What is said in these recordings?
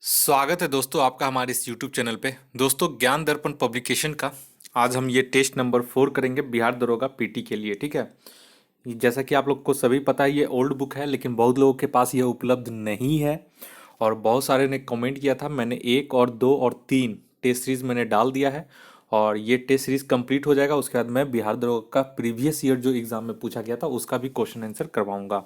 स्वागत है दोस्तों आपका हमारे इस YouTube चैनल पे। दोस्तों ज्ञान दर्पण पब्लिकेशन का आज हम ये टेस्ट नंबर 4 करेंगे बिहार दरोगा पीटी के लिए। ठीक है, जैसा कि आप लोग को सभी पता है ये ओल्ड बुक है, लेकिन बहुत लोगों के पास ये उपलब्ध नहीं है और बहुत सारे ने कमेंट किया था। मैंने 1 और 2 और 3 टेस्ट सीरीज मैंने डाल दिया है और ये टेस्ट सीरीज कंप्लीट हो जाएगा। उसके बाद मैं बिहार दरोगा का प्रीवियस ईयर जो एग्जाम में पूछा गया था उसका भी क्वेश्चन आंसर करवाऊंगा।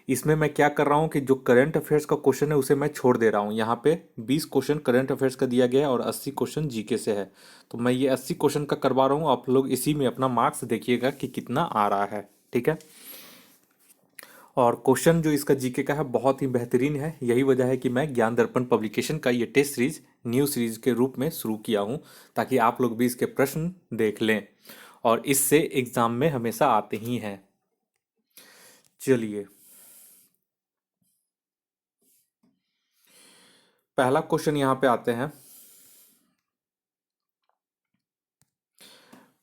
इसमें मैं क्या कर रहा हूँ कि जो करंट अफेयर्स का क्वेश्चन है उसे मैं छोड़ दे रहा हूँ। यहाँ पे 20 क्वेश्चन करंट अफेयर्स का दिया गया है और 80 क्वेश्चन जीके से है। तो मैं ये 80 क्वेश्चन का करवा रहा हूँ, आप लोग इसी में अपना मार्क्स देखिएगा कि कितना आ रहा है। ठीक है, और क्वेश्चन जो इसका जीके का है बहुत ही बेहतरीन है। यही वजह है कि मैं ज्ञान दर्पण पब्लिकेशन का ये टेस्ट सीरीज न्यू सीरीज के रूप में शुरू किया हूँ, ताकि आप लोग भी इसके प्रश्न देख लें और इससे एग्जाम में हमेशा आते ही हैं। चलिए, पहला क्वेश्चन यहाँ पे आते हैं।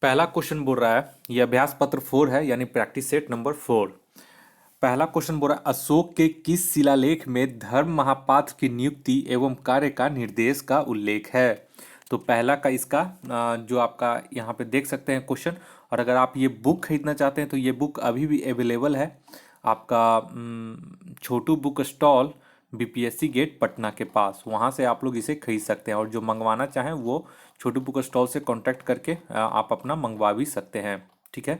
पहला क्वेश्चन बोल रहा है, ये अभ्यास पत्र 4 है, यानी प्रैक्टिस सेट नंबर 4। पहला क्वेश्चन बोल रहा है, अशोक के किस शिलालेख में धर्म महापात्र की नियुक्ति एवं कार्य का निर्देश का उल्लेख है? तो पहला का इसका जो आपका यहाँ पे देख सकते हैं क्वेश्चन। और अगर आप ये बुक खरीदना चाहते हैं तो ये बुक अभी भी अवेलेबल है आपका Chhotu book stall, BPSC gate Patna के पास। वहाँ से आप लोग इसे खरीद सकते हैं और जो मंगवाना चाहें वो छोटू बुक स्टॉल से कांटेक्ट करके आप अपना मंगवा भी सकते हैं। ठीक है,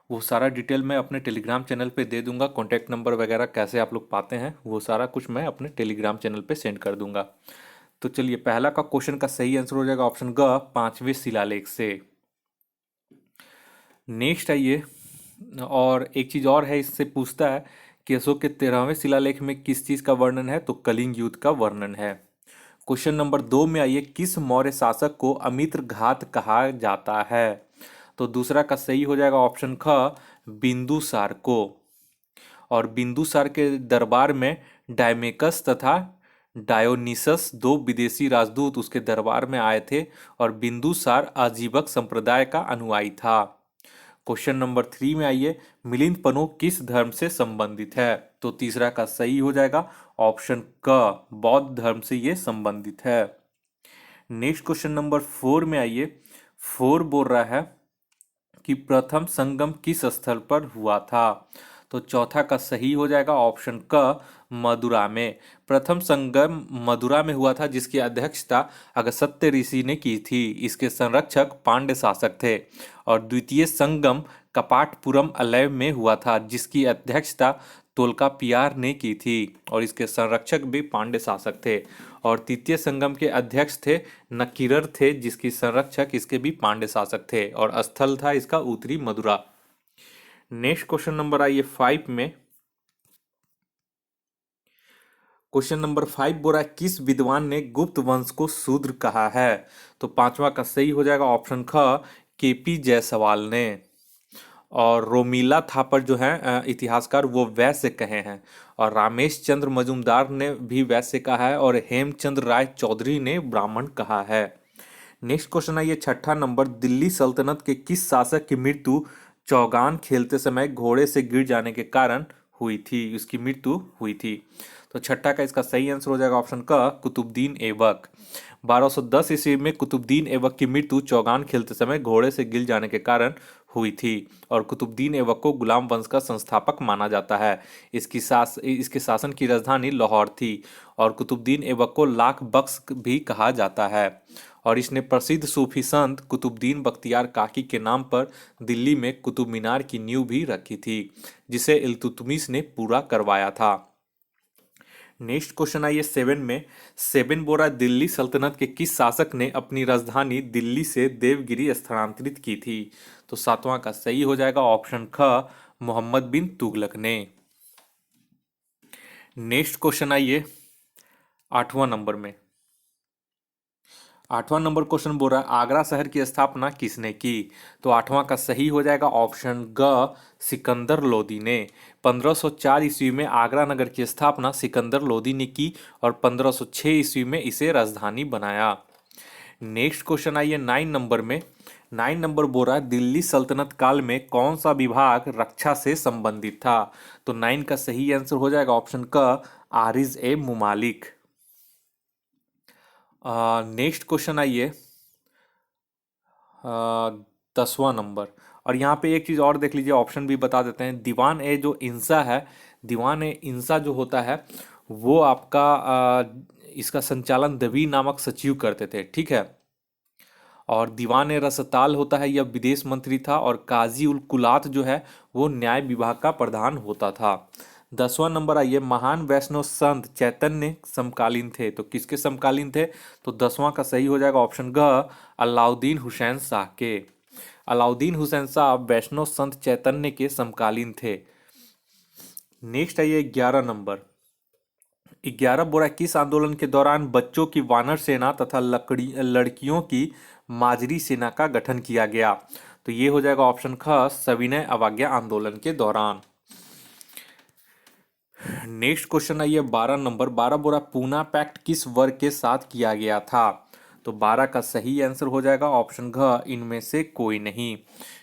वो सारा डिटेल मैं अपने टेलीग्राम चैनल पे दे दूंगा। कॉन्टैक्ट नंबर वगैरह कैसे आप लोग पाते हैं वो सारा कुछ मैं अपने टेलीग्राम चैनल पे सेंड कर दूंगा। तो चलिए, पहला का क्वेश्चन का सही आंसर हो जाएगा ऑप्शन ग, पांचवें शिलालेख से। नेक्स्ट आइए, और एक चीज और है, इससे पूछता है कि अशोक के 13वें शिलालेख में किस चीज का वर्णन है? तो कलिंग युद्ध का वर्णन है। क्वेश्चन नंबर 2 में आइए, किस मौर्य शासक को अमित्र घात कहा जाता है? तो दूसरा का सही हो जाएगा ऑप्शन ख, बिंदुसार को। और बिंदुसार के दरबार में डायमेकस तथा डायोनिसस, दो विदेशी राजदूत उसके दरबार में आए थे और बिंदुसार आजीवक संप्रदाय का अनुयायी था। क्वेश्चन नंबर 3 में आइए, मिलिंद पनो किस धर्म से संबंधित है? तो तीसरा का सही हो जाएगा ऑप्शन क, बौद्ध धर्म से ये संबंधित है। नेक्स्ट क्वेश्चन नंबर 4 में आइए। 4 बोल रहा है कि प्रथम संगम किस स्थल पर हुआ था? तो चौथा का सही हो जाएगा ऑप्शन क, मदुरा में। प्रथम संगम मदुरा में हुआ था, जिसकी अध्यक्षता अगस्त्य ऋषि ने की थी। इसके संरक्षक पांड्य शासक थे। और द्वितीय संगम कपाटपुरम अलैव में हुआ था, जिसकी अध्यक्षता तोल्कापियार ने की थी और इसके संरक्षक भी पांड्य शासक थे। और तृतीय संगम के अध्यक्ष थे नकीरर थे, जिसकी संरक्षक इसके भी पांड्य शासक थे और स्थल था इसका उत्तरी मदुरा। नेक्स्ट क्वेश्चन नंबर आइए 5 में। क्वेश्चन नंबर 5 बोल रहा है, किस विद्वान ने गुप्त वंश को शूद्र कहा है? तो पांचवा का सही हो जाएगा ऑप्शन ख, केपी जायसवाल ने। और रोमिला थापर जो है इतिहासकार, वो वैश्य कहे हैं। और रामेश चंद्र मजूमदार ने भी वैश्य कहा है और हेमचंद्र राय चौधरी ने ब्राह्मण कहा है। नेक्स्ट क्वेश्चन है ये छठा नंबर, दिल्ली सल्तनत के किस शासक की मृत्यु चौगान खेलते समय घोड़े से गिर जाने के कारण हुई थी? उसकी मृत्यु हुई थी। तो छठा का इसका सही आंसर हो जाएगा ऑप्शन क, कुतुबुद्दीन ऐबक। 1210 ईस्वी में कुतुबुद्दीन ऐबक की मृत्यु चौगान खेलते समय घोड़े से गिर जाने के कारण हुई थी। और कुतुबुद्दीन ऐबक को गुलाम वंश का संस्थापक माना जाता है। इसके शासन की राजधानी लाहौर थी। और कुतुबुद्दीन ऐबक को लाख बख्श भी कहा जाता है। और इसने प्रसिद्ध सूफी संत कुतुबुद्दीन बख्तियार काकी के नाम पर दिल्ली में कुतुब मीनार की नींव भी रखी थी, जिसे इल्तुतमिश ने पूरा करवाया था। नेक्स्ट क्वेश्चन आइए 7 में। 7 बोरा, दिल्ली सल्तनत के किस शासक ने अपनी राजधानी दिल्ली से देवगिरी स्थानांतरित की थी? तो सातवां का सही हो जाएगा ऑप्शन ख, मोहम्मद बिन तुगलक ने। नेक्स्ट क्वेश्चन आइए 8वां नंबर में। 8वां नंबर क्वेश्चन बोल रहा है, आगरा शहर की स्थापना किसने की? तो 8वां का सही हो जाएगा ऑप्शन ग, सिकंदर लोदी ने। 1504 ईस्वी में आगरा नगर की स्थापना सिकंदर लोदी ने की और 1506 ईस्वी में इसे राजधानी बनाया। नेक्स्ट क्वेश्चन आइए 9 नंबर में। 9 नंबर बोल रहा है, दिल्ली सल्तनत काल में कौन सा विभाग रक्षा से संबंधित था? तो 9 का सही आंसर हो जाएगा ऑप्शन क, आरिज ए मुमालिक। नेक्स्ट क्वेश्चन आइए 10वां नंबर। और यहाँ पे एक चीज़ और देख लीजिए, ऑप्शन भी बता देते हैं। दीवान ए जो इंसा है, दीवान ए इंसा जो होता है वो आपका इसका संचालन दवी नामक सचिव करते थे, ठीक है। और दीवान ए रसताल होता है, यह विदेश मंत्री था। और काजी उल कुलात जो है वो न्याय विभाग का प्रधान होता था। 10वां नंबर आइए, महान वैष्णव संत चैतन्य समकालीन थे, तो किसके समकालीन थे? तो 10वां का सही हो जाएगा ऑप्शन ग, अलाउद्दीन हुसैन शाह के। अलाउद्दीन हुसैन शाह वैष्णव संत चैतन्य के समकालीन थे। नेक्स्ट आइए 11 नंबर। 11 बोरा किस आंदोलन के दौरान बच्चों की वानर सेना तथा लड़कियों की माजरी सेना का गठन किया गया? तो ये हो जाएगा ऑप्शन ख, सविनय अवज्ञा आंदोलन के दौरान। नेक्स्ट क्वेश्चन आइए 12 नंबर। 12 बोरा पूना पैक्ट किस वर्ग के साथ किया गया था? तो 12 का सही आंसर हो जाएगा ऑप्शन घ, इनमें से कोई नहीं।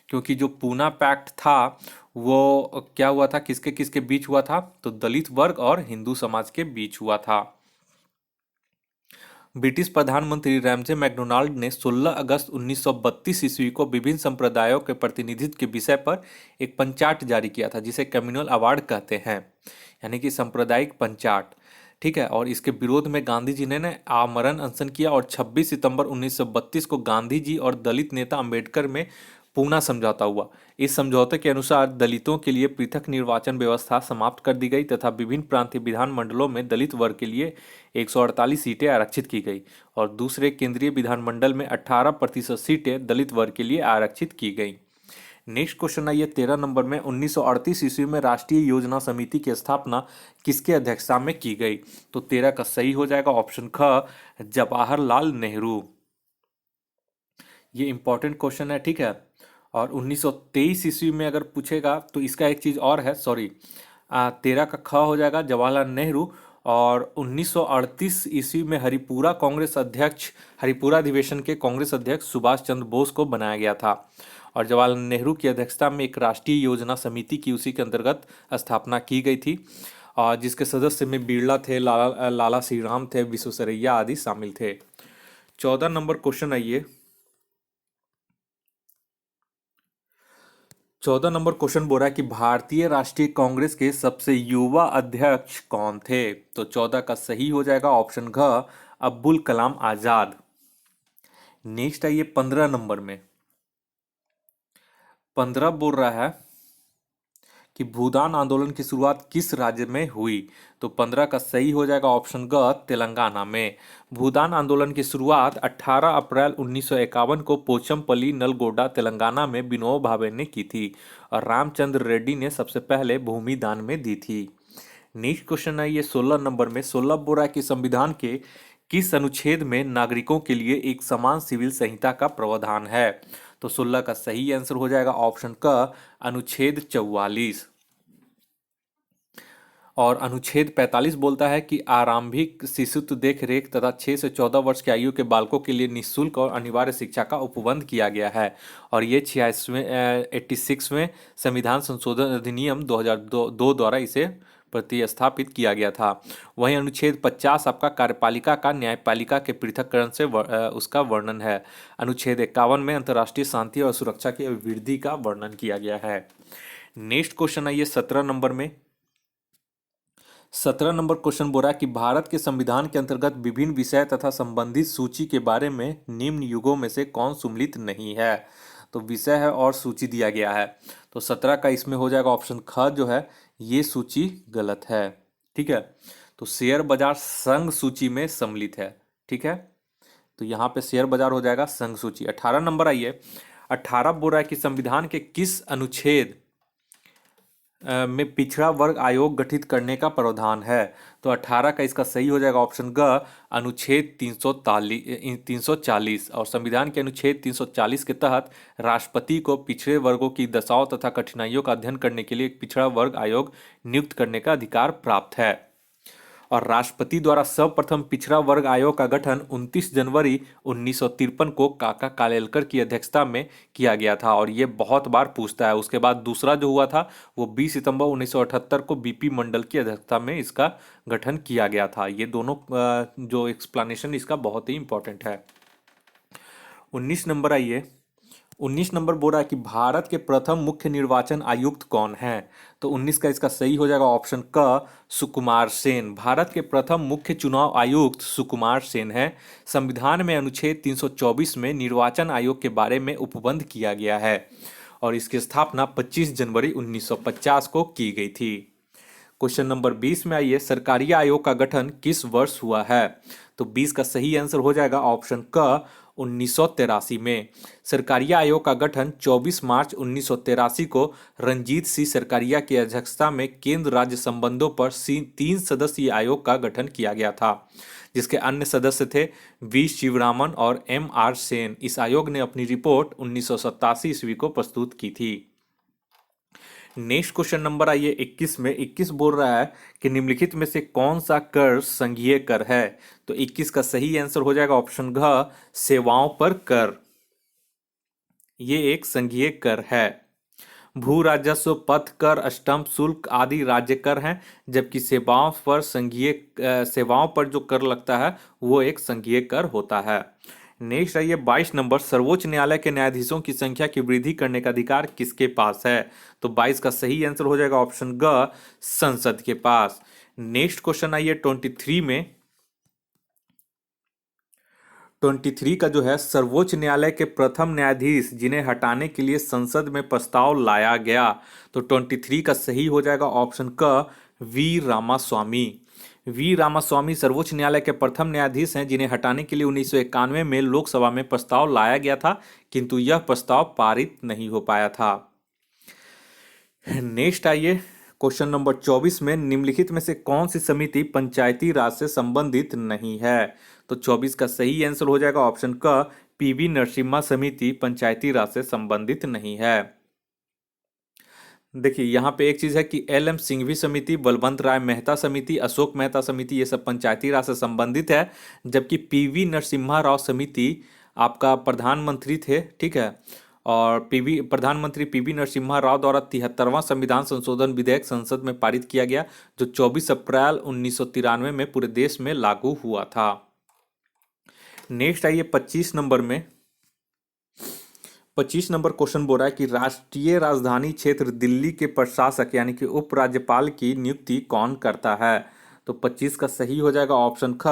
क्योंकि जो पूना पैक्ट था वो क्या हुआ था, किसके किसके बीच हुआ था? तो दलित वर्ग और हिंदू समाज के बीच हुआ था। ब्रिटिश प्रधानमंत्री रैमजे मैकडोनाल्ड ने 16 अगस्त 1932 ईस्वी को विभिन्न संप्रदायों के प्रतिनिधित्व के विषय पर एक पंचाट जारी किया था, जिसे कम्युनल अवार्ड कहते हैं, यानी कि सांप्रदायिक पंचाट, ठीक है। और इसके विरोध में गांधी जी ने आमरण अनशन किया और 26 सितंबर 1932 को गांधी जी और दलित नेता अंबेडकर में पूना समझौता हुआ। इस समझौते के अनुसार दलितों के लिए पृथक निर्वाचन व्यवस्था समाप्त कर दी गई तथा विभिन्न प्रांतीय विधानमंडलों में दलित वर्ग के लिए 148 सीटें आरक्षित की गई और दूसरे केंद्रीय विधानमंडल में 18% सीटें दलित वर्ग के लिए आरक्षित की गई। नेक्स्ट क्वेश्चन आइए 13 नंबर में। 1938 ईस्वी में राष्ट्रीय योजना समिति की स्थापना किसके अध्यक्षता में की गई? तो 13 का सही हो जाएगा ऑप्शन ख, जवाहरलाल नेहरू। ये इंपॉर्टेंट क्वेश्चन है, ठीक है। और 1923 ईस्वी में अगर पूछेगा तो इसका एक चीज़ और है, सॉरी, 13 का ख हो जाएगा जवाहरलाल नेहरू। और 1938 ईस्वी में हरिपुरा अधिवेशन के कांग्रेस अध्यक्ष सुभाष चंद्र बोस को बनाया गया था और जवाहरलाल नेहरू की अध्यक्षता में एक राष्ट्रीय योजना समिति की उसी के अंतर्गत स्थापना की गई थी, और जिसके सदस्य में बिरला थे, लाला श्री राम थे, विश्वेश्वरैया आदि शामिल थे। 14 नंबर क्वेश्चन आइए। 14 नंबर क्वेश्चन बोल रहा है कि भारतीय राष्ट्रीय कांग्रेस के सबसे युवा अध्यक्ष कौन थे? तो 14 का सही हो जाएगा ऑप्शन घ, अब्दुल कलाम आजाद। नेक्स्ट आइए 15 नंबर में। 15 बोल रहा है कि भूदान आंदोलन की शुरुआत किस राज्य में हुई? तो 15 का सही हो जाएगा ऑप्शन ग, तेलंगाना में। भूदान आंदोलन की शुरुआत 18 अप्रैल 1951 को पोचमपल्ली नलगोंडा तेलंगाना में विनोबा भावे ने की थी और रामचंद्र रेड्डी ने सबसे पहले भूमि दान में दी थी। नेक्स्ट क्वेश्चन है ये 16 नंबर में। 16 बोल रहा है कि संविधान के किस अनुच्छेद में नागरिकों के लिए एक समान सिविल संहिता का प्रावधान है? तो 16 का सही आंसर हो जाएगा ऑप्शन क, अनुच्छेद 44। और अनुच्छेद 45 बोलता है कि आरंभिक शिशुत्व देख रेख तथा 6 से 14 वर्ष की आयु के बालकों के लिए निःशुल्क और अनिवार्य शिक्षा का उपबंध किया गया है। और ये 86वें संविधान संशोधन अधिनियम 2002 द्वारा इसे प्रतिस्थापित किया गया था। वहीं अनुच्छेद 50 आपका कार्यपालिका का न्यायपालिका के पृथक्करण से उसका वर्णन है। अनुच्छेद 51 में अंतर्राष्ट्रीय शांति और सुरक्षा की अभिवृद्धि का वर्णन किया गया है। नेक्स्ट क्वेश्चन आइए 17 नंबर में। 17 नंबर क्वेश्चन बोल रहा है कि भारत के संविधान के अंतर्गत विभिन्न विषय तथा संबंधित सूची के बारे में निम्न युगों में से कौन सम्मिलित नहीं है? तो विषय है और सूची दिया गया है, तो 17 का इसमें हो जाएगा ऑप्शन ख जो है ये सूची गलत है, ठीक है। तो शेयर बाजार संघ सूची में सम्मिलित है, ठीक है। तो यहाँ पे शेयर बाजार हो जाएगा संघ सूची। 18 नंबर आइए। 18 बोल रहा है कि संविधान के किस अनुच्छेद में पिछड़ा वर्ग आयोग गठित करने का प्रावधान है? तो 18 का इसका सही हो जाएगा ऑप्शन ग, अनुच्छेद 340। और संविधान के अनुच्छेद 340 के तहत राष्ट्रपति को पिछड़े वर्गों की दशाओं तथा कठिनाइयों का अध्ययन करने के लिए एक पिछड़ा वर्ग आयोग नियुक्त करने का अधिकार प्राप्त है। और राष्ट्रपति द्वारा सर्वप्रथम पिछड़ा वर्ग आयोग का गठन 29 जनवरी 1953 को काका कालेलकर की अध्यक्षता में किया गया था और ये बहुत बार पूछता है। उसके बाद दूसरा जो हुआ था वो 20 सितंबर 1978 को बीपी मंडल की अध्यक्षता में इसका गठन किया गया था। ये दोनों जो एक्सप्लेनेशन इसका बहुत ही इंपॉर्टेंट है। 19 नंबर आइए। 19 नंबर बोल रहा है कि भारत के प्रथम मुख्य निर्वाचन आयुक्त कौन है। तो 19 का इसका सही हो जाएगा ऑप्शन क, सुकुमार सेन। भारत के प्रथम मुख्य चुनाव आयुक्त सुकुमार सेन है। संविधान में अनुच्छेद 324 में निर्वाचन आयोग के बारे में उपबंध किया गया है और इसकी स्थापना 25 जनवरी 1950 को की गई थी। क्वेश्चन नंबर 20 में आइए, सरकारी आयोग का गठन किस वर्ष हुआ है। तो 20 का सही आंसर हो जाएगा ऑप्शन क, 1983 में। सरकारिया आयोग का गठन 24 मार्च 1983 को रणजीत सिंह सरकारिया की अध्यक्षता में केंद्र राज्य संबंधों पर 3 सदस्यीय आयोग का गठन किया गया था, जिसके अन्य सदस्य थे वी शिवरामन और MR सेन। इस आयोग ने अपनी रिपोर्ट 1987 ईस्वी को प्रस्तुत की थी। नेक्स्ट क्वेश्चन नंबर आइए 21 में। 21 बोल रहा है कि निम्नलिखित में से कौन सा कर संघीय कर है। तो 21 का सही आंसर हो जाएगा ऑप्शन घ, सेवाओं पर कर। ये एक संघीय कर है। भू राजस्व, पथ कर, अष्टम शुल्क आदि राज्य कर हैं, जबकि सेवाओं पर जो कर लगता है वो एक संघीय कर होता है। नेक्स्ट आइए 22 नंबर, सर्वोच्च न्यायालय के न्यायाधीशों की संख्या की वृद्धि करने का अधिकार किसके पास है। तो 22 का सही आंसर हो जाएगा ऑप्शन ग, संसद के पास। नेक्स्ट क्वेश्चन आइए 23 में। 23 का जो है, सर्वोच्च न्यायालय के प्रथम न्यायाधीश जिन्हें हटाने के लिए संसद में प्रस्ताव लाया गया। तो 23 का सही हो जाएगा ऑप्शन क, वी रामास्वामी। वी रामास्वामी सर्वोच्च न्यायालय के प्रथम न्यायाधीश हैं जिन्हें हटाने के लिए 1991 में लोकसभा में प्रस्ताव लाया गया था, किंतु यह प्रस्ताव पारित नहीं हो पाया था। नेक्स्ट आइए क्वेश्चन नंबर 24 में, निम्नलिखित में से कौन सी समिति पंचायती राज से संबंधित नहीं है। तो 24 का सही आंसर हो जाएगा ऑप्शन क, PV नरसिम्हा समिति पंचायती राज से संबंधित नहीं है। देखिए यहाँ पे एक चीज है कि LM सिंघवी समिति, बलवंत राय मेहता समिति, अशोक मेहता समिति, ये सब पंचायती राज से संबंधित है, जबकि PV नरसिम्हा राव समिति आपका प्रधानमंत्री थे, ठीक है। और प्रधानमंत्री PV नरसिम्हा राव द्वारा 73वां संविधान संशोधन विधेयक संसद में पारित किया गया, जो 24 अप्रैल 1993 में पूरे देश में लागू हुआ था। नेक्स्ट आइए 25 नंबर में। 25 नंबर क्वेश्चन बोल रहा है कि राष्ट्रीय राजधानी क्षेत्र दिल्ली के प्रशासक यानी कि उपराज्यपाल की नियुक्ति कौन करता है। तो 25 का सही हो जाएगा ऑप्शन ख,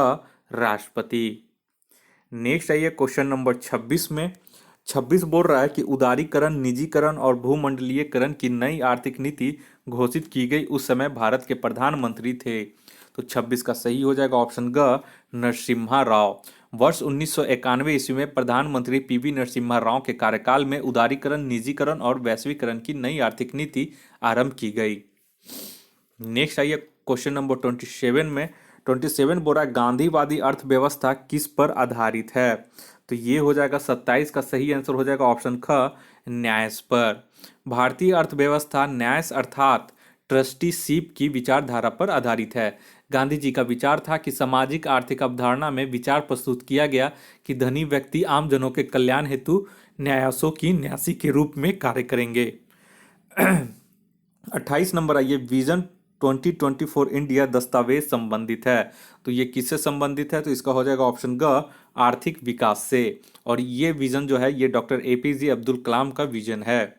राष्ट्रपति। नेक्स्ट आइए क्वेश्चन नंबर 26 में। 26 बोल रहा है कि उदारीकरण, निजीकरण और भूमंडलीयकरण की नई आर्थिक नीति घोषित की गई उस समय भारत के प्रधानमंत्री थे। तो 26 का सही हो जाएगा ऑप्शन ग, नरसिम्हा राव। वर्ष 1991 ईस्वी में प्रधानमंत्री PV नरसिम्हा राव के कार्यकाल में उदारीकरण, निजीकरण और वैश्वीकरण की नई आर्थिक नीति आरंभ की गई। नेक्स्ट आइए क्वेश्चन नंबर 27 में। 27 बोल रहा है गांधीवादी अर्थव्यवस्था किस पर आधारित है। तो ये हो जाएगा 27 का सही आंसर हो जाएगा ऑप्शन ख, न्यास पर। भारतीय अर्थव्यवस्था न्यास अर्थात ट्रस्टीशिप की विचारधारा पर आधारित है। गांधी जी का विचार था कि सामाजिक आर्थिक अवधारणा में विचार प्रस्तुत किया गया कि धनी व्यक्ति आम जनों के कल्याण हेतु न्यासों की न्यासी के रूप में कार्य करेंगे। 28 नंबर आइए, विजन 2024 इंडिया दस्तावेज संबंधित है। तो ये किससे संबंधित है। तो इसका हो जाएगा ऑप्शन ग, आर्थिक विकास से। और ये विजन जो है ये डॉक्टर APJ अब्दुल कलाम का विजन है।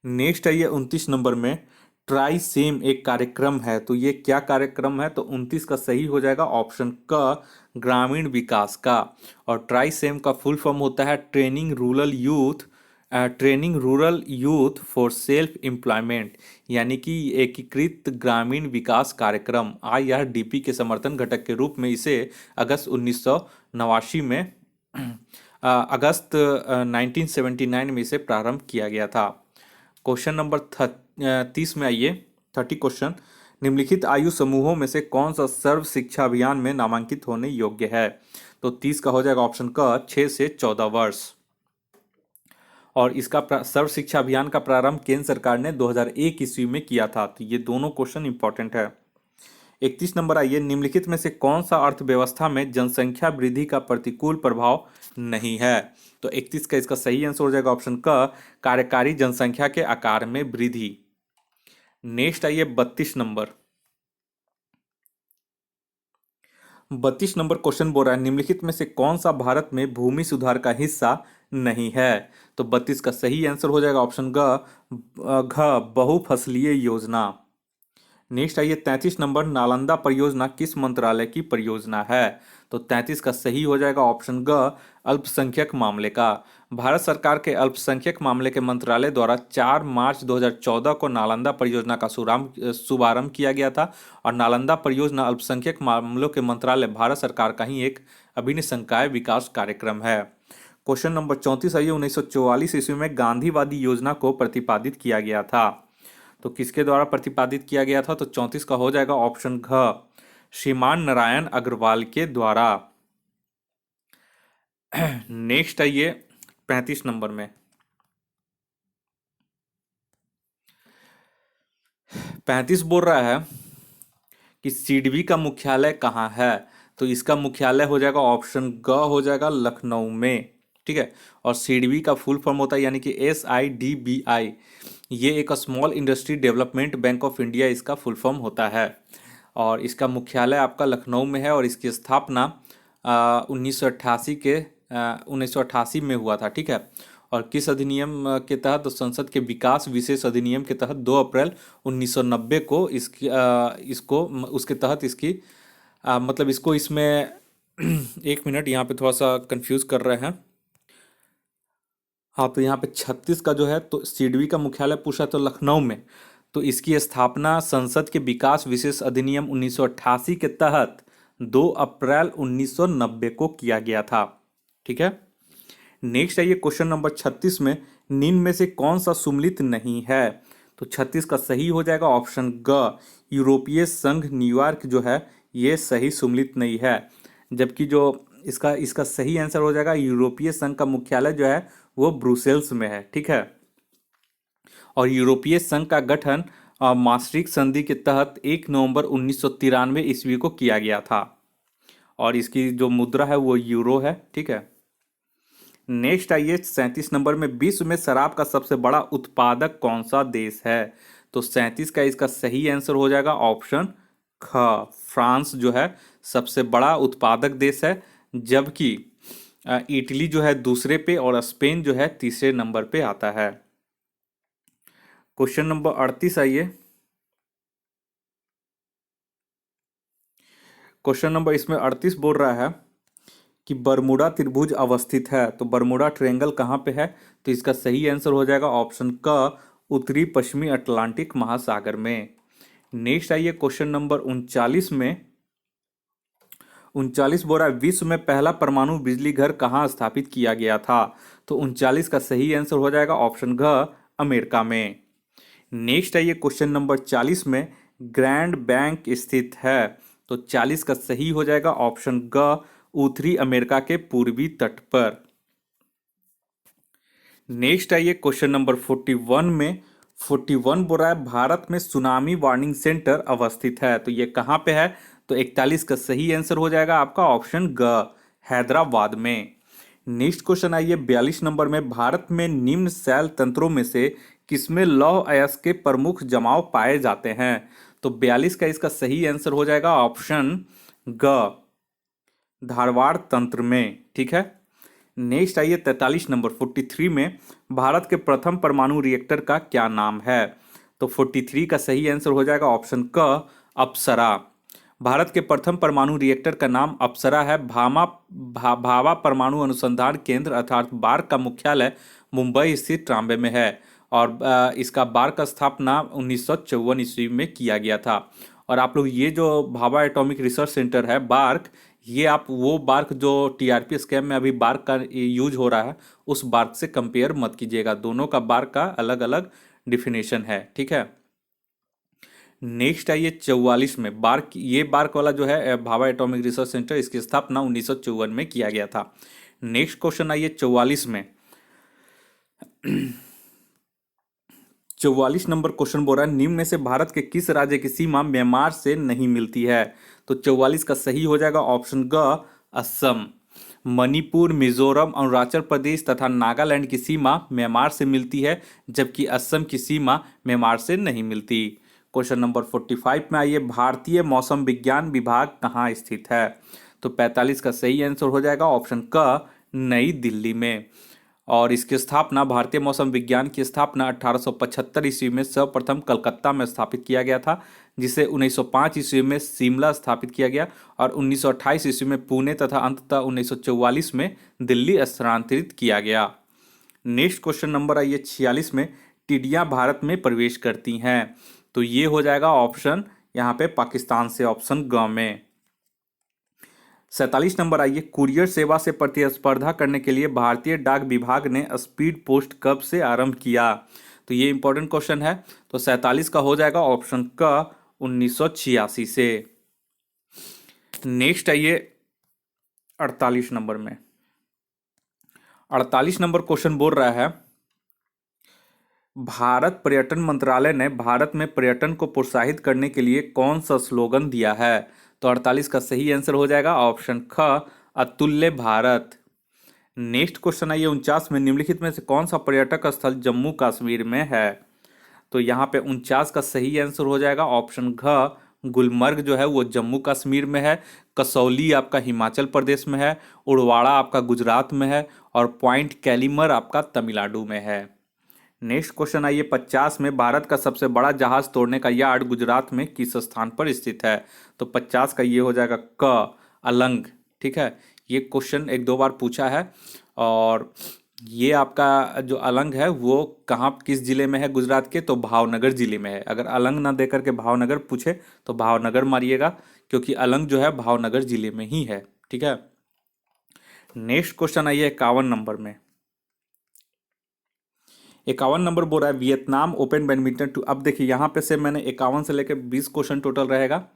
नेक्स्ट आइए 29 नंबर में, ट्राइसेम एक कार्यक्रम है। तो ये क्या कार्यक्रम है। तो 29 का सही हो जाएगा ऑप्शन क, ग्रामीण विकास का। और ट्राइसेम का फुल फॉर्म होता है training rural youth for self employment, यानी कि एकीकृत ग्रामीण विकास कार्यक्रम IRDP के समर्थन घटक के रूप में इसे अगस्त 1989 में अगस्त 1979 में इसे प्रारंभ किया गया था। क्वेश्चन नंबर 30 में आइए। 30 क्वेश्चन, निम्नलिखित आयु समूहों में से कौन सा सर्व शिक्षा अभियान में नामांकित होने योग्य है। तो 30 का हो जाएगा ऑप्शन क, 6 से 14 वर्ष। और इसका सर्व शिक्षा अभियान का प्रारंभ केंद्र सरकार ने 2001 ईस्वी में किया था। तो ये दोनों क्वेश्चन इंपॉर्टेंट है। 31 नंबर आइए, निम्नलिखित में से कौन सा अर्थव्यवस्था में जनसंख्या वृद्धि का प्रतिकूल प्रभाव नहीं है? तो 31 का इसका सही आंसर हो जाएगा ऑप्शन क, कार्यकारी जनसंख्या के आकार में वृद्धि। नेक्स्ट आइए 32 नंबर। 32 नंबर क्वेश्चन बोल रहा है, निम्नलिखित में से कौन सा भारत में भूमि सुधार का हिस्सा नहीं है? तो 32 का सही आंसर हो जाएगा ऑप्शन घ, बहुफसलीय योजना। नेक्स्ट आइए 33 नंबर, नालंदा परियोजना किस मंत्रालय की परियोजना है? तो 33 का सही हो जाएगा ऑप्शन ग, अल्पसंख्यक मामले का। भारत सरकार के अल्पसंख्यक मामले के मंत्रालय द्वारा 4 मार्च 2014 को नालंदा परियोजना का शुभारंभ किया गया था। और नालंदा परियोजना अल्पसंख्यक मामलों के मंत्रालय भारत सरकार का ही एक अभिन्न संकाय विकास कार्यक्रम है। क्वेश्चन नंबर 34 आइए, 1944 ईस्वी में गांधीवादी योजना को प्रतिपादित किया गया था। तो किसके द्वारा प्रतिपादित किया गया था? तो 34 का हो जाएगा ऑप्शन घ, श्रीमान नारायण अग्रवाल के द्वारा। नेक्स्ट आइए 35 नंबर में। 35 बोल रहा है कि सिडबी का मुख्यालय कहाँ है? तो इसका मुख्यालय हो जाएगा ऑप्शन ग, हो जाएगा लखनऊ में। ठीक है। और सिडबी का फुल फॉर्म होता है यानी कि SIDBI, ये एक small industry development bank of India इसका फुल फॉर्म होता है। और इसका मुख्यालय आपका लखनऊ में है और इसकी स्थापना 1988 में हुआ था। ठीक है। और किस अधिनियम के तहत? तो संसद के विकास विशेष अधिनियम के तहत 2 अप्रैल 1990 को इसको उसके तहत इसकी मतलब इसको इसमें एक मिनट, यहाँ पे थोड़ा सा कंफ्यूज कर रहे हैं। हाँ, तो यहाँ पे 36 का जो है तो सिडबी का मुख्यालय पूछा तो लखनऊ में। तो इसकी स्थापना संसद के विकास विशेष अधिनियम 1988 के तहत 2 अप्रैल 1990 को किया गया था। ठीक है। नेक्स्ट आइए क्वेश्चन नंबर 36 में, निम्न में से कौन सा सुमेलित नहीं है? तो 36 का सही हो जाएगा ऑप्शन ग, यूरोपीय संघ न्यूयॉर्क जो है ये सही सुमेलित नहीं है। जबकि जो इसका इसका सही आंसर हो जाएगा, यूरोपीय संघ का मुख्यालय जो है वो ब्रुसेल्स में है। ठीक है। और यूरोपीय संघ का गठन maastricht संधि के तहत 1 नवंबर 1993 ईस्वी को किया गया था। और इसकी जो मुद्रा है वो यूरो है। ठीक है। नेक्स्ट आइए 37 नंबर में, विश्व में शराब का सबसे बड़ा उत्पादक कौन सा देश है? तो 37 का इसका सही आंसर हो जाएगा ऑप्शन ख, फ्रांस जो है सबसे बड़ा उत्पादक देश है। जबकि इटली जो है दूसरे पे और स्पेन जो है तीसरे नंबर पे आता है। क्वेश्चन नंबर 38 आइए। क्वेश्चन नंबर इसमें 38 बोल रहा है कि बरमूडा त्रिभुज अवस्थित है। तो बरमूडा ट्रायंगल कहाँ पे है? तो इसका सही आंसर हो जाएगा ऑप्शन क, उत्तरी पश्चिमी अटलांटिक महासागर में। नेक्स्ट आइए क्वेश्चन नंबर 39 में। 39 बोल रहा है, विश्व में पहला परमाणु बिजली घर कहाँ स्थापित किया गया था? तो 39 का सही आंसर हो जाएगा ऑप्शन घ, अमेरिका में। नेक्स्ट आइए क्वेश्चन नंबर 40 में, ग्रैंड बैंक स्थित है। तो 40 का सही हो जाएगा ऑप्शन ग, उत्तरी अमेरिका के पूर्वी तट पर। नेक्स्ट आइए क्वेश्चन नंबर 41 में। 41 बोल रहा है, भारत में सुनामी वार्निंग सेंटर अवस्थित है। तो ये कहाँ पे है? तो 41 का सही आंसर हो जाएगा आपका ऑप्शन ग, हैदराबाद में। नेक्स्ट क्वेश्चन आइए 42 नंबर में, भारत में निम्न शैल तंत्रों में से किसमें लौह अयस्क के प्रमुख जमाव पाए जाते हैं? तो 42 का इसका सही आंसर हो जाएगा ऑप्शन ग, धारवाड़ तंत्र में। ठीक है। नेक्स्ट आइए 43 नंबर 43 में, भारत के प्रथम परमाणु रिएक्टर का क्या नाम है? तो 43 का सही आंसर हो जाएगा ऑप्शन क, अप्सरा। भारत के प्रथम परमाणु रिएक्टर का नाम अप्सरा है। भाभा परमाणु अनुसंधान केंद्र अर्थात बार्क का मुख्यालय मुंबई स्थित ट्राम्बे में है। और इसका बार्क का स्थापना 1954 ईस्वी में किया गया था। और आप लोग ये जो भाभा एटॉमिक रिसर्च सेंटर है बार्क, ये आप वो बार्क जो TRP स्कैम में अभी बार्क का यूज हो रहा है उस बार्क से कंपेयर मत कीजिएगा। दोनों का बार्क का अलग अलग डिफिनेशन है। ठीक है। नेक्स्ट आइए 44 में, बार्क, ये बार्क वाला जो है भाभा एटॉमिक रिसर्च सेंटर, इसकी स्थापना 1954 में किया गया था। नेक्स्ट क्वेश्चन आइए 44 में। 44 नंबर क्वेश्चन बोल रहा है निम्न में से भारत के किस राज्य की सीमा म्यांमार से नहीं मिलती है। तो 44 का सही हो जाएगा ऑप्शन ग, असम। मणिपुर, मिजोरम, अरुणाचल प्रदेश तथा नागालैंड की सीमा म्यांमार से मिलती है, जबकि असम की सीमा म्यांमार से नहीं मिलती। क्वेश्चन नंबर 45 में आइए, भारतीय मौसम विज्ञान विभाग कहाँ स्थित है। तो 45 का सही आंसर हो जाएगा ऑप्शन क, नई दिल्ली में। और इसकी स्थापना, भारतीय मौसम विज्ञान की स्थापना 1875 ईस्वी में सर्वप्रथम कलकत्ता में स्थापित किया गया था, जिसे 1905 ईस्वी में शिमला स्थापित किया गया और 1928 ईस्वी में पुणे तथा अंततः 1944 में दिल्ली स्थानांतरित किया गया। नेक्स्ट क्वेश्चन नंबर आइए 46 में, टिड्डियां भारत में प्रवेश करती हैं। तो ये हो जाएगा ऑप्शन यहाँ पे पाकिस्तान से, ऑप्शन ग में। 47 नंबर आइए, कुरियर सेवा से प्रतिस्पर्धा करने के लिए भारतीय डाक विभाग ने स्पीड पोस्ट कब से आरंभ किया। तो ये इंपॉर्टेंट क्वेश्चन है। तो 47 का हो जाएगा ऑप्शन क, 1986 से। नेक्स्ट आइए 48 नंबर में। 48 नंबर क्वेश्चन बोल रहा है, भारत पर्यटन मंत्रालय ने भारत में पर्यटन को प्रोत्साहित करने के लिए कौन सा स्लोगन दिया है। तो 48 का सही आंसर हो जाएगा ऑप्शन ख, अतुल्य भारत। नेक्स्ट क्वेश्चन आइए 49 में, निम्नलिखित में से कौन सा पर्यटक स्थल जम्मू कश्मीर में है। तो यहाँ पे 49 का सही आंसर हो जाएगा ऑप्शन घ, गुलमर्ग जो है वो जम्मू कश्मीर में है, कसौली आपका हिमाचल प्रदेश में है, उड़वाड़ा आपका गुजरात में है और पॉइंट कैलिमर आपका तमिलनाडु में है। नेक्स्ट क्वेश्चन आइए 50 में, भारत का सबसे बड़ा जहाज तोड़ने का यार्ड गुजरात में किस स्थान पर स्थित है। तो 50 का ये हो जाएगा क, अलंग। ठीक है, ये क्वेश्चन एक दो बार पूछा है और ये आपका जो अलंग है वो कहाँ, किस जिले में है गुजरात के। तो भावनगर जिले में है। अगर अलंग ना दे करके भावनगर पूछे तो भावनगर मारिएगा, क्योंकि अलंग जो है भावनगर जिले में ही है। ठीक है। नेक्स्ट क्वेश्चन आइए 51 नंबर में। 51 नंबर बोल रहा है, वियतनाम ओपन बैडमिंटन टू। अब देखिए यहाँ पे से मैंने 51 से लेकर 20 क्वेश्चन टोटल रहेगा।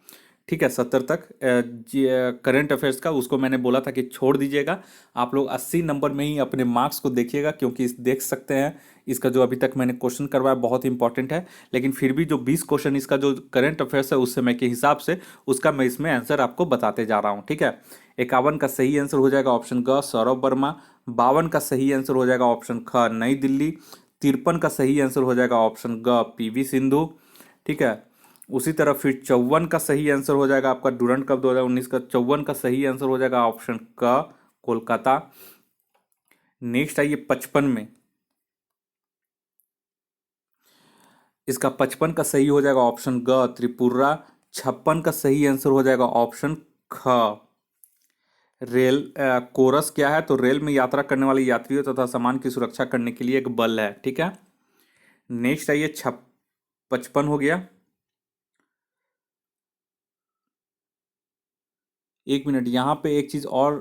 ठीक है, 70 तक करंट अफेयर्स का उसको मैंने बोला था कि छोड़ दीजिएगा। आप लोग 80 नंबर में ही अपने मार्क्स को देखिएगा, क्योंकि देख सकते हैं इसका जो अभी तक मैंने क्वेश्चन करवाया बहुत इंपॉर्टेंट है। लेकिन फिर भी जो 20 क्वेश्चन इसका जो करंट अफेयर्स है उस समय के हिसाब से उसका मैं इसमें आंसर आपको बताते जा रहा हूँ। ठीक है, 51 का सही आंसर हो जाएगा ऑप्शन ग, सौरभ वर्मा। 52 का सही आंसर हो जाएगा ऑप्शन ख, नई दिल्ली। 53 का सही आंसर हो जाएगा ऑप्शन ग, पीवी सिंधु। ठीक है, उसी तरह फिर 54 का सही आंसर हो जाएगा आपका डुरंड कप 2019 का। 54 का सही आंसर हो जाएगा ऑप्शन क, कोलकाता। नेक्स्ट आइए 55 में, इसका 55 का सही हो जाएगा ऑप्शन ग, त्रिपुरा। 56 का सही आंसर हो जाएगा ऑप्शन ख, रेल। कोरस क्या है, तो रेल में यात्रा करने वाले यात्रियों तथा सामान की सुरक्षा करने के लिए एक बल है। ठीक है। नेक्स्ट आइए 55 हो गया। एक मिनट, यहाँ पे एक चीज़ और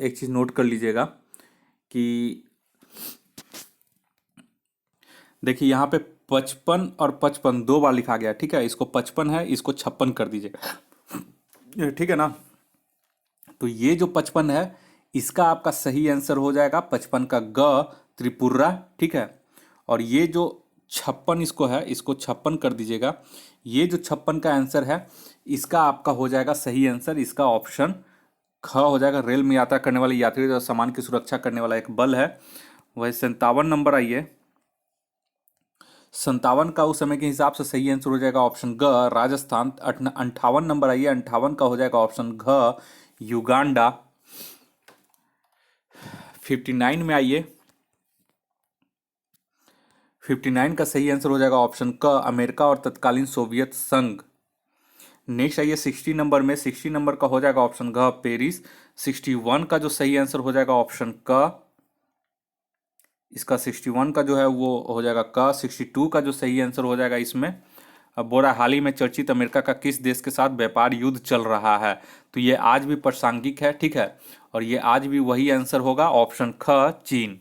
एक चीज़ नोट कर लीजिएगा कि देखिए यहाँ पे 55 और 55 दो बार लिखा गया। ठीक है, इसको 55 है, इसको 56 कर दीजिएगा। ठीक है ना। तो ये जो 55 है इसका आपका सही आंसर हो जाएगा 55 का ग, त्रिपुरा। ठीक है, और ये जो 56 इसको है, इसको 56 कर दीजिएगा। ये जो 56 का आंसर है इसका आपका हो जाएगा सही आंसर, इसका ऑप्शन ख हो जाएगा, रेल में यात्रा करने वाले यात्रियों और सामान की सुरक्षा करने वाला एक बल है। वही 57 नंबर आइए, 57 का उस समय के हिसाब से सही आंसर हो जाएगा ऑप्शन ग, राजस्थान। 58 नंबर आइए, 58 का हो जाएगा ऑप्शन घ, युगांडा। 59 में आइए, 59 का सही आंसर हो जाएगा ऑप्शन क, अमेरिका और तत्कालीन सोवियत संघ। नेक्स्ट आइए 60 नंबर में, 60 नंबर का हो जाएगा ऑप्शन घ, पेरिस। 61 का जो सही आंसर हो जाएगा ऑप्शन क, इसका 61 का जो है वो हो जाएगा क। 62 का जो सही आंसर हो जाएगा इसमें, अब बोरा हाल ही में चर्चित अमेरिका का किस देश के साथ व्यापार युद्ध चल रहा है। तो ये आज भी प्रासंगिक है। ठीक है, और ये आज भी वही आंसर होगा ऑप्शन ख, चीन।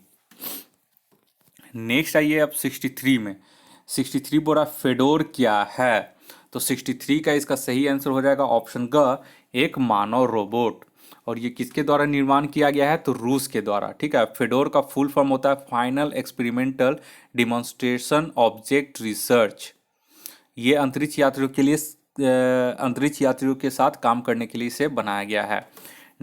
नेक्स्ट आइए अब 63 में, 63 बोरा फेडोर क्या है। तो तो 63 का इसका सही आंसर हो जाएगा ऑप्शन ग, एक मानव रोबोट। और ये किसके द्वारा निर्माण किया गया है, तो रूस के द्वारा। ठीक है, फेडोर का फुल फॉर्म होता है final experimental demonstration object research. ये अंतरिक्ष यात्रियों के लिए अंतरिक्ष यात्रियों के साथ काम करने के लिए इसे बनाया गया है।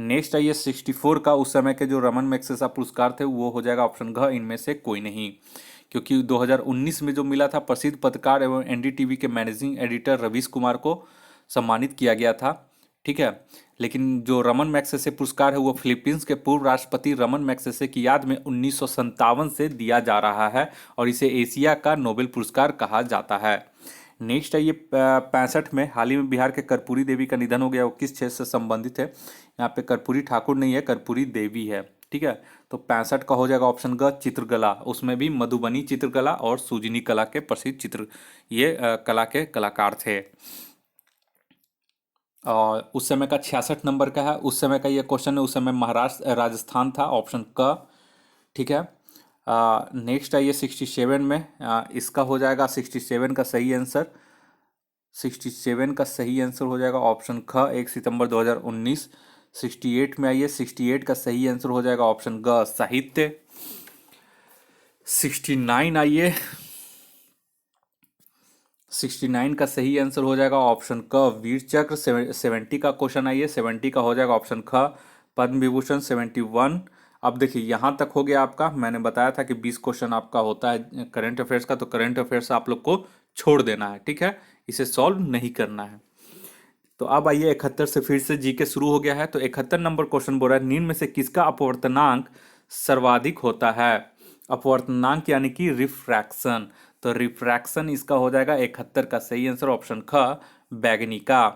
नेक्स्ट आइए 64 का, उस समय के जो रमन मैग्सेसे पुरस्कार थे वो हो जाएगा ऑप्शन घ, इनमें से कोई नहीं, क्योंकि 2019 में जो मिला था प्रसिद्ध पत्रकार एवं एनडीटीवी के मैनेजिंग एडिटर रवीश कुमार को सम्मानित किया गया था। ठीक है, लेकिन जो रमन मैग्सेसे पुरस्कार है वो फिलीपींस के पूर्व राष्ट्रपति रमन मैग्सेसे की याद में 1957 से दिया जा रहा है और इसे एशिया का नोबेल पुरस्कार कहा जाता है। नेक्स्ट है ये 65 में हाल ही में बिहार के कर्पूरी देवी का निधन हो गया। वो किस क्षेत्र से संबंधित है, यहाँ पे कर्पूरी ठाकुर नहीं है, कर्पूरी देवी है। ठीक है, तो 65 का हो जाएगा ऑप्शन ग, चित्रकला। उसमें भी मधुबनी चित्रकला और सुजनी कला के प्रसिद्ध चित्र ये कला के कलाकार थे। और उस समय का 66 नंबर का है, उस समय का ये क्वेश्चन है, उस समय महाराष्ट्र राजस्थान था, ऑप्शन क। ठीक है, नेक्स्ट है ये 67 में, इसका हो जाएगा 67 का सही आंसर, 67 का सही आंसर हो जाएगा ऑप्शन ख, 1 सितंबर 2019। 68 में आइए, 68 का सही आंसर हो जाएगा ऑप्शन ग, साहित्य। 69 आइए, 69 का सही आंसर हो जाएगा ऑप्शन क, वीर चक्र। 70 का क्वेश्चन आइए, 70 का हो जाएगा ऑप्शन ख, पद्म विभूषण। 71, अब देखिए यहाँ तक हो गया आपका। मैंने बताया था कि 20 क्वेश्चन आपका होता है करंट अफेयर्स का, तो करंट अफेयर्स आप लोग को छोड़ देना है। ठीक है, इसे सॉल्व नहीं करना है। तो अब आइए 71 से फिर से जीके शुरू हो गया है। तो 71 नंबर क्वेश्चन बोल रहा है, निम्न में से किसका अपवर्तनांक सर्वाधिक होता है। अपवर्तनांक यानी कि रिफ्रैक्शन, तो रिफ्रैक्शन इसका हो जाएगा 71 का सही आंसर ऑप्शन ख, बैगनी का।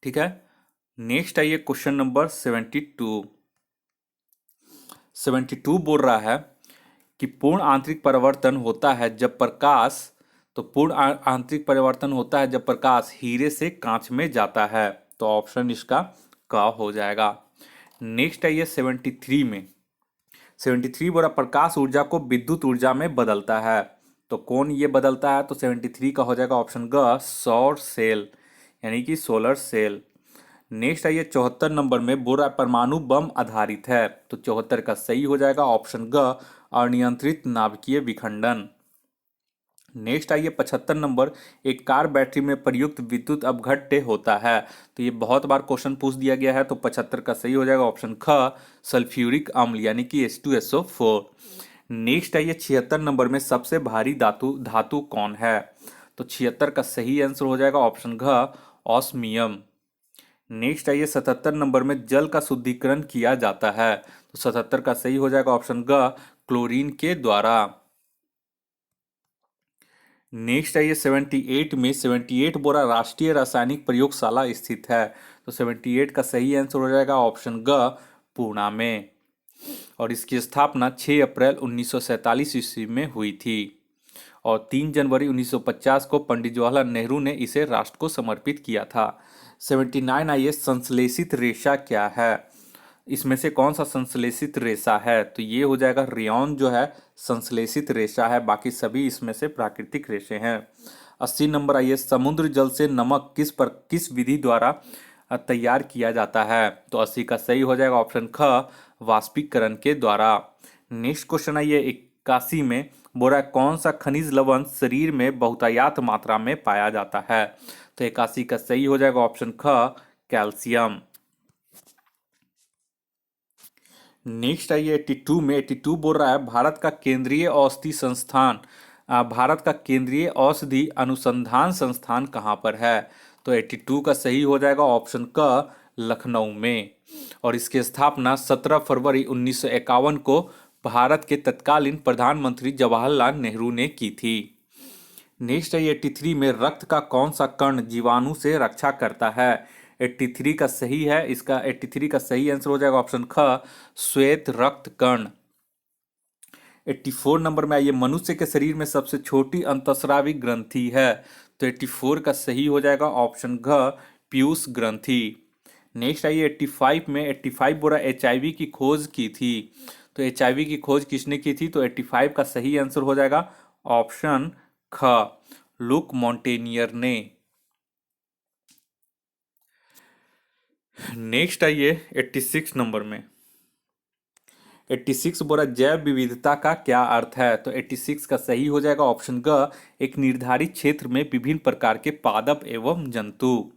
ठीक है, नेक्स्ट आइए क्वेश्चन नंबर 72। 72 बोल रहा है कि पूर्ण आंतरिक परिवर्तन होता है जब प्रकाश, तो पूर्ण आंतरिक परिवर्तन होता है जब प्रकाश हीरे से कांच में जाता है, तो ऑप्शन इसका का हो जाएगा। नेक्स्ट है ये 73 में, 73 बोला प्रकाश ऊर्जा को विद्युत ऊर्जा में बदलता है, तो कौन ये बदलता है, तो 73 का हो जाएगा ऑप्शन ग, सौर सेल यानी कि सोलर सेल। नेक्स्ट है ये 74 नंबर में, बोरा परमाणु बम आधारित है, तो 74 का सही हो जाएगा ऑप्शन ग, अनियंत्रित नाभिकीय विखंडन। नेक्स्ट आइए 75 नंबर, एक कार बैटरी में प्रयुक्त विद्युत अपघट्य होता है, तो ये बहुत बार क्वेश्चन पूछ दिया गया है, तो 75 का सही हो जाएगा ऑप्शन ख, सल्फ्यूरिक अम्ल यानी कि H2SO4। नेक्स्ट आइए 76 नंबर में, सबसे भारी धातु धातु कौन है, तो 76 का सही आंसर हो जाएगा ऑप्शन घ, ऑस्मियम। नेक्स्ट आइए 77 नंबर में, जल का शुद्धिकरण किया जाता है, तो 77 का सही हो जाएगा ऑप्शन ग, क्लोरीन के द्वारा। नेक्स्ट है ये 78 में, 78 बोरा राष्ट्रीय रासायनिक प्रयोगशाला स्थित है, तो 78 का सही आंसर हो जाएगा ऑप्शन ग, पुणे में। और इसकी स्थापना 6 अप्रैल 1947 ईस्वी में हुई थी और 3 जनवरी 1950 को पंडित जवाहरलाल नेहरू ने इसे राष्ट्र को समर्पित किया था। 79 आइए, संश्लेषित रेशा क्या है, इसमें से कौन सा संश्लेषित रेशा है, तो ये हो जाएगा रेयॉन जो है संश्लेषित रेशा है, बाकी सभी इसमें से प्राकृतिक रेशे हैं। 80 नंबर आइए, समुद्र जल से नमक किस विधि द्वारा तैयार किया जाता है, तो 80 का सही हो जाएगा ऑप्शन ख, वाष्पीकरण के द्वारा। नेक्स्ट क्वेश्चन आइए 81 में, बोरा कौन सा खनिज लवण शरीर में बहुतायत मात्रा में पाया जाता है, तो 81 का सही हो जाएगा ऑप्शन ख, कैल्शियम। नेक्स्ट आइए 82 में, 82 बोल रहा है भारत का केंद्रीय औषधि संस्थान, भारत का केंद्रीय औषधि अनुसंधान संस्थान कहाँ पर है, तो 82 का सही हो जाएगा ऑप्शन क, लखनऊ में। और इसकी स्थापना 17 फरवरी 1951 को भारत के तत्कालीन प्रधानमंत्री जवाहरलाल नेहरू ने की थी। नेक्स्ट है 83 में, रक्त का कौन सा कण जीवाणु से रक्षा करता है, 83 का सही है, इसका 83 का सही आंसर हो जाएगा ऑप्शन ख, श्वेत रक्त कण। 84 नंबर में आइए, मनुष्य के शरीर में सबसे छोटी अंतःस्रावी ग्रंथि है, तो 84 का सही हो जाएगा ऑप्शन घ, पीयूष ग्रंथि। नेक्स्ट आइए 85 में, 85 बोरा HIV की खोज की थी, तो HIV की खोज किसने की थी, तो 85 का सही आंसर हो जाएगा ऑप्शन ख, लुक मॉन्टेनियर ने। नेक्स्ट आइए 86 नंबर में। 86 बोला जैव विविधता का क्या अर्थ है? तो 86 का सही हो जाएगा ऑप्शन ग, एक निर्धारित क्षेत्र में विभिन्न प्रकार के पादप एवं जंतु।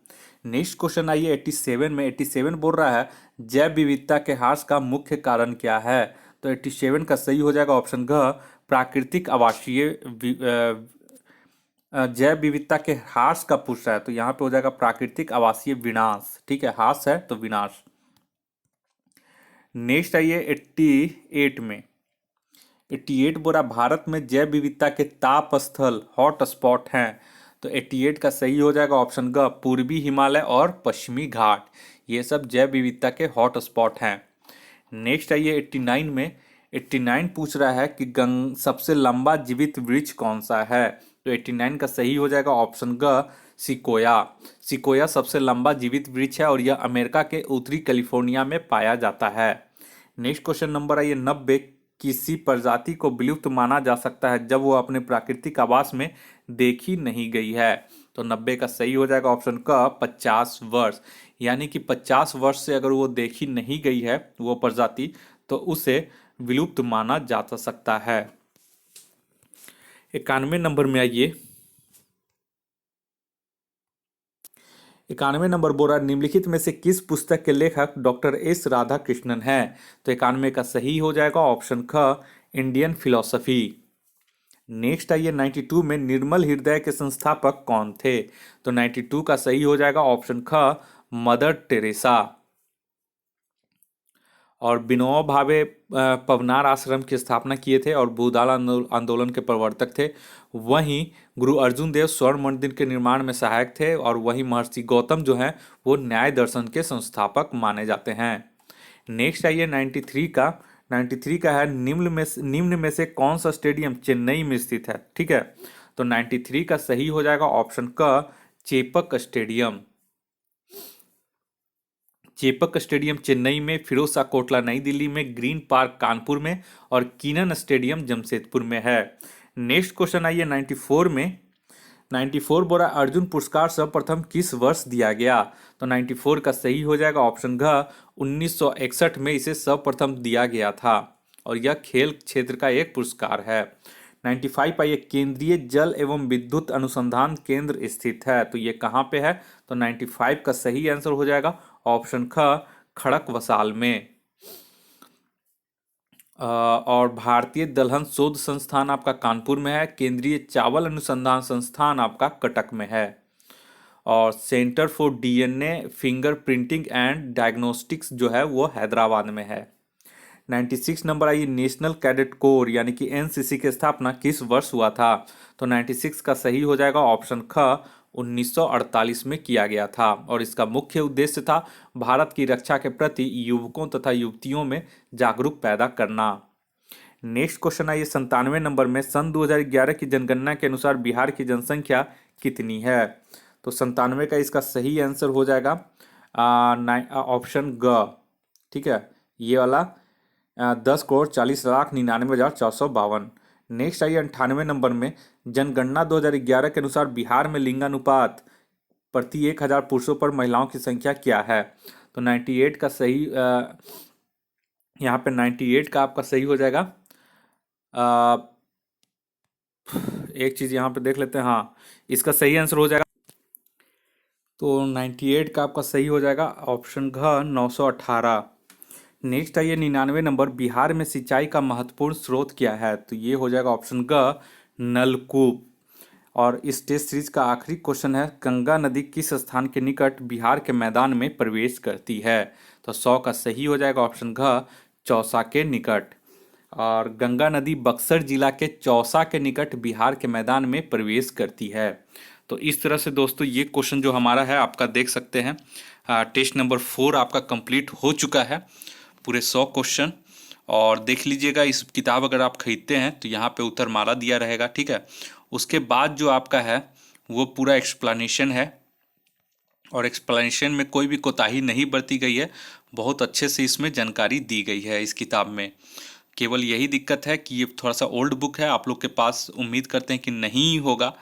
नेक्स्ट क्वेश्चन आइए 87 में। 87 बोल रहा है जैव विविधता के ह्रास का मुख्य कारण क्या है? तो 87 का सही हो जाएगा ऑप्शन घ, प्राकृतिक आवासीय जैव विविधता के ह्रास का पूछ रहा है, तो यहाँ पे हो जाएगा प्राकृतिक आवासीय विनाश। ठीक है, ह्रास है तो विनाश। नेक्स्ट आइए 88 में। 88 बोला भारत में जैव विविधता के ताप स्थल हॉट स्पॉट हैं। तो 88 का सही हो जाएगा ऑप्शन ग, पूर्वी हिमालय और पश्चिमी घाट, ये सब जैव विविधता के हॉट स्पॉट हैं। नेक्स्ट आइए 89 में। 89 पूछ रहा है कि सबसे लंबा जीवित वृक्ष कौन सा है? तो 89 का सही हो जाएगा ऑप्शन ग, सिकोया। सिकोया सबसे लंबा जीवित वृक्ष है और यह अमेरिका के उत्तरी कैलिफोर्निया में पाया जाता है। नेक्स्ट क्वेश्चन नंबर आइए 90। किसी प्रजाति को विलुप्त माना जा सकता है जब वो अपने प्राकृतिक आवास में देखी नहीं गई है? तो 90 का सही हो जाएगा ऑप्शन क, 50 वर्ष। यानी कि 50 वर्ष से अगर वो देखी नहीं गई है वो प्रजाति, तो उसे विलुप्त माना जा सकता है। 91 नंबर में आइए। 91 नंबर बोल रहा है निम्नलिखित में से किस पुस्तक के लेखक डॉक्टर एस राधाकृष्णन हैं? तो 91 का सही हो जाएगा ऑप्शन ख, इंडियन फिलॉसफी। नेक्स्ट आइए 92 में। निर्मल हृदय के संस्थापक कौन थे? तो 92 का सही हो जाएगा ऑप्शन ख, मदर टेरेसा। और विनोबा भावे पवनार आश्रम की स्थापना किए थे और भूदान आंदोलन के प्रवर्तक थे। वहीं गुरु अर्जुन देव स्वर्ण मंदिर के निर्माण में सहायक थे और वहीं महर्षि गौतम जो हैं वो न्याय दर्शन के संस्थापक माने जाते हैं। नेक्स्ट आइए 93 का। 93 का है निम्न में से कौन सा स्टेडियम चेन्नई में स्थित है? ठीक है, तो 93 का सही हो जाएगा ऑप्शन क, चेपक स्टेडियम। चेपक स्टेडियम चेन्नई में, फिरोज शाह कोटला नई दिल्ली में, ग्रीन पार्क कानपुर में और कीनन स्टेडियम जमशेदपुर में है। नेक्स्ट क्वेश्चन आइए 94 में। 94 बोला अर्जुन पुरस्कार सर्वप्रथम किस वर्ष दिया गया? तो 94 का सही हो जाएगा ऑप्शन घ, 1961 में इसे सर्वप्रथम दिया गया था और यह खेल क्षेत्र का एक पुरस्कार है। 95 आइए केंद्रीय जल एवं विद्युत अनुसंधान केंद्र स्थित है, तो ये कहाँ पे है? तो 95 का सही आंसर हो जाएगा ऑप्शन ख, खड़कवसाल में। और भारतीय दलहन शोध संस्थान आपका कानपुर में है। केंद्रीय चावल अनुसंधान संस्थान आपका कटक में है। और centre for DNA finger printing and diagnostics जो है वो हैदराबाद में है। 96 नंबर आई नेशनल कैडेट कोर यानी कि एनसीसी की स्थापना किस वर्ष हुआ था? तो 96 का सही हो जाएगा ऑप्शन ख, 1948 में किया गया था और इसका मुख्य उद्देश्य था भारत की रक्षा के प्रति युवकों तथा युवतियों में जागरूक पैदा करना। नेक्स्ट क्वेश्चन है ये 97 नंबर में। सन 2011 की जनगणना के अनुसार बिहार की जनसंख्या कितनी है? तो 97 का इसका सही आंसर हो जाएगा ऑप्शन ग। ठीक है, ये वाला 10,40,99,452। नेक्स्ट आइए 98 नंबर में। जनगणना 2011 के अनुसार बिहार में लिंगानुपात प्रति 1,000 पुरुषों पर महिलाओं की संख्या क्या है? तो 98 का सही यहाँ पे 98 का आपका सही हो जाएगा। एक चीज़ यहाँ पे देख लेते हैं। हाँ, इसका सही आंसर हो जाएगा, तो 98 का आपका सही हो जाएगा ऑप्शन घ, 918। नेक्स्ट आइए 99 नंबर। बिहार में सिंचाई का महत्वपूर्ण स्रोत क्या है? तो ये हो जाएगा ऑप्शन ग, नलकूप। और इस टेस्ट सीरीज का आखिरी क्वेश्चन है गंगा नदी किस स्थान के निकट बिहार के मैदान में प्रवेश करती है? तो 100 का सही हो जाएगा ऑप्शन घ, चौसा के निकट। और गंगा नदी बक्सर जिला के चौसा के निकट बिहार के मैदान में प्रवेश करती है। तो इस तरह से दोस्तों ये क्वेश्चन जो हमारा है आपका देख सकते हैं टेस्ट नंबर 4 आपका कंप्लीट हो चुका है, पूरे 100 क्वेश्चन। और देख लीजिएगा इस किताब अगर आप खरीदते हैं तो यहाँ पे उत्तरमाला दिया रहेगा। ठीक है, उसके बाद जो आपका है वो पूरा एक्सप्लेनेशन है और एक्सप्लेनेशन में कोई भी कोताही नहीं बरती गई है, बहुत अच्छे से इसमें जानकारी दी गई है इस किताब में। केवल यही दिक्कत है कि ये थोड़ा सा ओल्ड बुक है, आप लोग के पास उम्मीद करते हैं कि नहीं होगा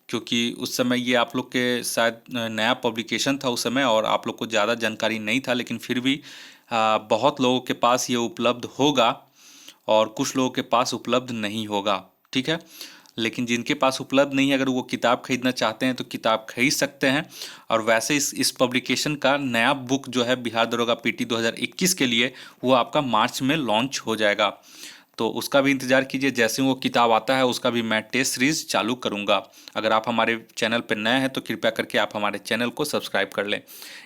क्योंकि उस समय ये आप लोग के शायद नया पब्लिकेशन था उस समय और आप लोग को ज़्यादा जानकारी नहीं था, लेकिन फिर भी बहुत लोगों के पास ये उपलब्ध होगा और कुछ लोगों के पास उपलब्ध नहीं होगा। ठीक है, लेकिन जिनके पास उपलब्ध नहीं है, अगर वो किताब खरीदना चाहते हैं तो किताब खरीद सकते हैं। और वैसे इस पब्लिकेशन का नया बुक जो है बिहार दरोगा पीटी 2021 के लिए, वो आपका मार्च में लॉन्च हो जाएगा। तो उसका भी इंतज़ार कीजिए, जैसे वो किताब आता है उसका भी मैं टेस्ट सीरीज़ चालू करूँगा। अगर आप हमारे चैनल पर नए हैं तो कृपया करके आप हमारे चैनल को सब्सक्राइब कर लें।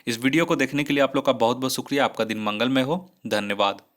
इस वीडियो को देखने के लिए आप लोग का बहुत बहुत शुक्रिया। आपका दिन मंगलमय हो। धन्यवाद।